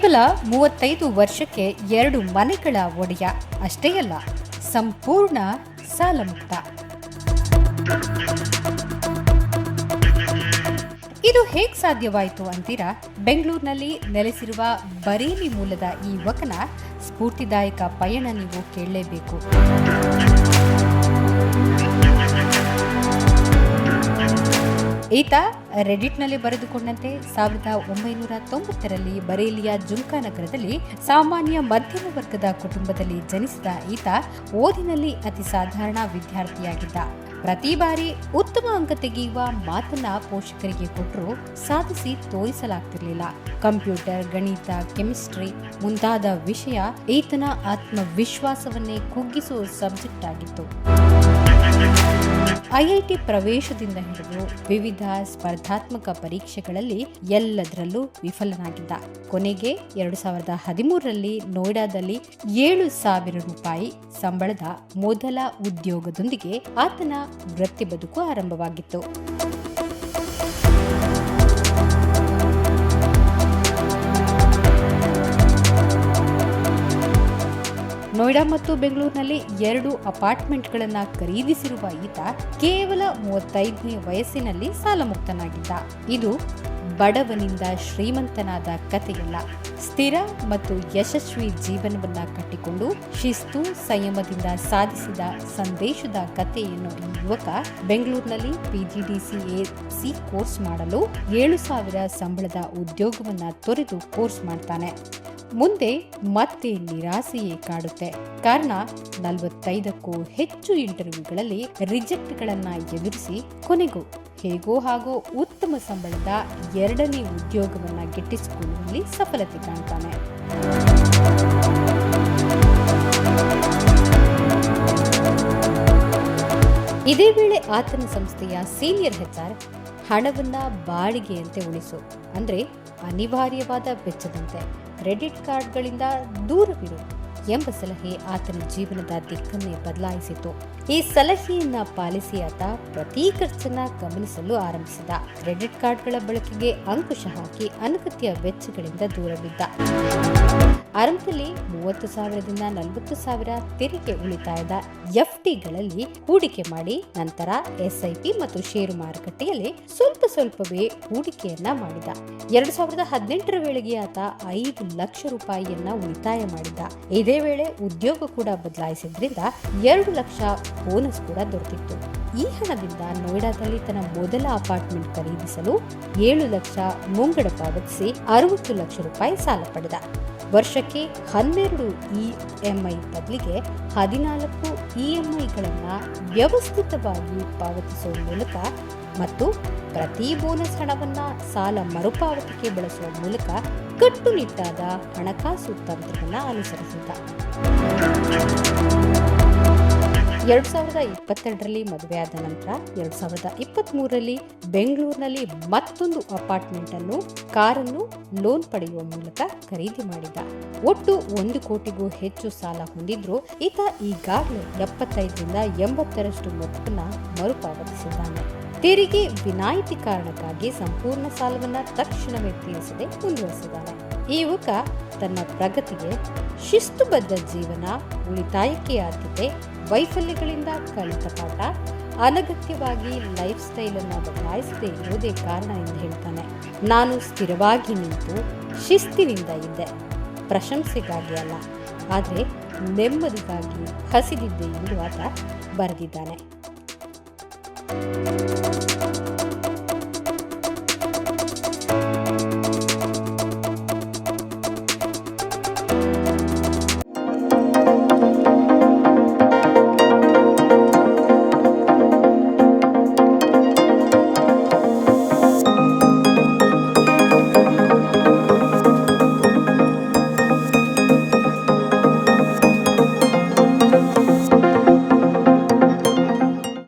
ಕೇವಲ 35 ವರ್ಷಕ್ಕೆ 2 ಮನೆಗಳ ಒಡೆಯ. ಅಷ್ಟೇ ಅಲ್ಲ, ಸಂಪೂರ್ಣ ಸಾಲಮುಕ್ತ. ಇದು ಹೇಗೆ ಸಾಧ್ಯವಾಯಿತು ಅಂತೀರಾ? ಬೆಂಗಳೂರಿನಲ್ಲಿ ನೆಲೆಸಿರುವ ಬರೇಲಿ ಮೂಲದ ಈ ಯುವಕನ ಸ್ಫೂರ್ತಿದಾಯಕ ಪಯಣ ನೀವು ಕೇಳಲೇಬೇಕು. ಈತ ರೆಡಿಟ್ನಲ್ಲಿ ಬರೆದುಕೊಂಡಂತೆ 1990ರಲ್ಲಿ ಬರೇಲಿಯ ಜುಮ್ಕಾ ನಗರದಲ್ಲಿ ಸಾಮಾನ್ಯ ಮಧ್ಯಮ ವರ್ಗದ ಕುಟುಂಬದಲ್ಲಿ ಜನಿಸಿದ ಈತ ಓದಿನಲ್ಲಿ ಅತಿ ಸಾಧಾರಣ ವಿದ್ಯಾರ್ಥಿಯಾಗಿದ್ದ. ಪ್ರತಿ ಬಾರಿ ಉತ್ತಮ ಅಂಕ ತೆಗೆಯುವ ಮಾತನ್ನ ಪೋಷಕರಿಗೆ ಕೊಟ್ಟರೂ ಸಾಧಿಸಿ ತೋರಿಸಲಾಗ್ತಿರ್ಲಿಲ್ಲ. ಕಂಪ್ಯೂಟರ್, ಗಣಿತ, ಕೆಮಿಸ್ಟ್ರಿ ಮುಂತಾದ ವಿಷಯ ಈತನ ಆತ್ಮವಿಶ್ವಾಸವನ್ನೇ ಕುಗ್ಗಿಸುವ ಸಬ್ಜೆಕ್ಟ್ ಆಗಿತ್ತು. ಐಐಟಿ ಪ್ರವೇಶದಿಂದ ಹಿಡಿದು ವಿವಿಧ ಸ್ಪರ್ಧಾತ್ಮಕ ಪರೀಕ್ಷೆಗಳಲ್ಲಿ ಎಲ್ಲದರಲ್ಲೂ ವಿಫಲನಾಗಿದ್ದ. ಕೊನೆಗೆ 2013ರಲ್ಲಿ ನೋಯ್ಡಾದಲ್ಲಿ 7,000 ರೂಪಾಯಿ ಸಂಬಳದ ಮೊದಲ ಉದ್ಯೋಗದೊಂದಿಗೆ ಆತನ ವೃತ್ತಿ ಬದುಕು ಆರಂಭವಾಗಿತ್ತು. ನೋಯ್ಡಾ ಮತ್ತು ಬೆಂಗಳೂರಿನಲ್ಲಿ 2 ಅಪಾರ್ಟ್ಮೆಂಟ್ಗಳನ್ನು ಖರೀದಿಸಿರುವ ಈತ ಕೇವಲ 35ನೇ ವಯಸ್ಸಿನಲ್ಲಿ ಸಾಲಮುಕ್ತನಾಗಿದ್ದ. ಇದು ಬಡವನಿಂದ ಶ್ರೀಮಂತನಾದ ಕಥೆಯಲ್ಲ. ಸ್ಥಿರ ಮತ್ತು ಯಶಸ್ವಿ ಜೀವನವನ್ನ ಕಟ್ಟಿಕೊಂಡು ಶಿಸ್ತು, ಸಂಯಮದಿಂದ ಸಾಧಿಸಿದ ಸಂದೇಶದ ಕಥೆಯನ್ನು ಈ ಯುವಕ ಬೆಂಗಳೂರಿನಲ್ಲಿ PGDCA ಕೋರ್ಸ್ ಮಾಡಲು 7,000 ಸಂಬಳದ ಉದ್ಯೋಗವನ್ನ ತೊರೆದು ಕೋರ್ಸ್ ಮಾಡ್ತಾನೆ. ಮುಂದೆ ಮತ್ತೆ ನಿರಾಸೆಯೇ ಕಾಡುತ್ತೆ. ಕಾರಣ 45ಕ್ಕೂ ಹೆಚ್ಚು ಇಂಟರ್ವ್ಯೂಗಳಲ್ಲಿ ರಿಜೆಕ್ಟ್ಗಳನ್ನ ಎದುರಿಸಿ ಕೊನೆಗೂ ಹೇಗೋ ಹಾಗೋ ಉತ್ತಮ ಸಂಬಳದ 2ನೇ ಉದ್ಯೋಗವನ್ನ ಗಿಟ್ಟಿಸಿಕೊಳ್ಳುವಲ್ಲಿ ಸಫಲತೆ ಕಾಣ್ತಾನೆ. ಇದೇ ವೇಳೆ ಆತನ ಸಂಸ್ಥೆಯ ಸೀನಿಯರ್ HR ಹಣವನ್ನ ಬಾಡಿಗೆಯಂತೆ ಉಳಿಸು, ಅಂದ್ರೆ ಅನಿವಾರ್ಯವಾದ ವೆಚ್ಚದಂತೆ ಕ್ರೆಡಿಟ್ ಕಾರ್ಡ್ಗಳಿಂದ ದೂರವಿರು ಎಂಬ ಸಲಹೆ ಆತನ ಜೀವನದ ದಿಕ್ಕನ್ನೇ ಬದಲಾಯಿಸಿತು. ಈ ಸಲಹೆಯನ್ನ ಪಾಲಿಸಿ ಆತ ಪ್ರತಿ ಖರ್ಚನ್ನ ಗಮನಿಸಲು ಆರಂಭಿಸಿದ. ಕ್ರೆಡಿಟ್ ಕಾರ್ಡ್ಗಳ ಬಳಕೆಗೆ ಅಂಕುಶ ಹಾಕಿ ಅನಗತ್ಯ ವೆಚ್ಚಗಳಿಂದ ದೂರವಿದ್ದ. ಆರಂಭದಲ್ಲಿ 30,000ದಿಂದ 40,000 ತೆರಿಗೆ ಉಳಿತಾಯದ FDಗಳಲ್ಲಿ ಹೂಡಿಕೆ ಮಾಡಿ, ನಂತರ SIP ಮತ್ತು ಷೇರು ಮಾರುಕಟ್ಟೆಯಲ್ಲಿ ಸ್ವಲ್ಪವೇ ಹೂಡಿಕೆಯನ್ನ ಮಾಡಿದ. 2018ರ ವೇಳೆಗೆ ಆತ 5 ಲಕ್ಷ ರೂಪಾಯಿಯನ್ನ ಉಳಿತಾಯ ಮಾಡಿದ. ಇದೇ ವೇಳೆ ಉದ್ಯೋಗ ಕೂಡ ಬದಲಾಯಿಸಿದ್ರಿಂದ 2 ಲಕ್ಷ ಬೋನಸ್ ಕೂಡ ದೊರೆತಿತ್ತು. ಈ ಹಣದಿಂದ ನೋಯ್ಡಾದಲ್ಲಿ ತನ್ನ ಮೊದಲ ಅಪಾರ್ಟ್ಮೆಂಟ್ ಖರೀದಿಸಲು 7 ಲಕ್ಷ ಮುಂಗಡ ಪಾವತಿಸಿ 60 ಲಕ್ಷ ರೂಪಾಯಿ ಸಾಲ ಪಡೆದ. ವರ್ಷಕ್ಕೆ 12 EMI ಬದಲಿಗೆ 14 EMIಗಳನ್ನು ವ್ಯವಸ್ಥಿತವಾಗಿ ಪಾವತಿಸುವ ಮೂಲಕ ಮತ್ತು ಪ್ರತಿ ಬೋನಸ್ ಹಣವನ್ನ ಸಾಲ ಮರುಪಾವತಿಗೆ ಬಳಸುವ ಮೂಲಕ ಕಟ್ಟುನಿಟ್ಟಾದ ಹಣಕಾಸು ತಂತ್ರವನ್ನು ಅನುಸರಿಸಿದ್ದ. 2022ರಲ್ಲಿ ಮದುವೆಯಾದ ನಂತರ 2023ರಲ್ಲಿ ಬೆಂಗಳೂರಿನಲ್ಲಿ ಮತ್ತೊಂದು ಅಪಾರ್ಟ್ಮೆಂಟ್ ಅನ್ನು, ಕಾರನ್ನು ಲೋನ್ ಪಡೆಯುವ ಮೂಲಕ ಖರೀದಿ ಮಾಡಿದ. ಒಟ್ಟು 1 ಕೋಟಿಗೂ ಹೆಚ್ಚು ಸಾಲ ಹೊಂದಿದ್ರು ಈತ ಈಗಾಗಲೇ 75ರಿಂದ 80ರಷ್ಟು ಮೊತ್ತವನ್ನು ಮರುಪಾವತಿಸಿದ್ದಾನೆ. ತೆರಿಗೆ ವಿನಾಯಿತಿ ಕಾರಣಕ್ಕಾಗಿ ಸಂಪೂರ್ಣ ಸಾಲವನ್ನ ತಕ್ಷಣವೇ ತೀರಿಸದೆ ಮುಂದುವರೆಸಿದ್ದಾನೆ. ಈ ಯುವಕ ತನ್ನ ಪ್ರಗತಿಗೆ ಶಿಸ್ತುಬದ್ಧ ಜೀವನ, ಉಳಿತಾಯಕ್ಕೆ ಆದ್ಯತೆ, ವೈಫಲ್ಯಗಳಿಂದ ಕಲಿತ ಪಾಠ, ಅನಗತ್ಯವಾಗಿ ಲೈಫ್ ಸ್ಟೈಲ್ ಅನ್ನು ಬದಲಾಯಿಸದೆ ಇರೋದೇ ಕಾರಣ ಎಂದು ಹೇಳ್ತಾನೆ. ನಾನು ಸ್ಥಿರವಾಗಿ ನಿಂತು ಶಿಸ್ತಿನಿಂದ ಇದ್ದೆ, ಪ್ರಶಂಸೆಗಾಗಿ ಅಲ್ಲ, ಆದರೆ ನೆಮ್ಮದಿಗಾಗಿ ಹಸಿದಿದ್ದೆ ಎಂದು ಆತ ಬರೆದಿದ್ದಾನೆ.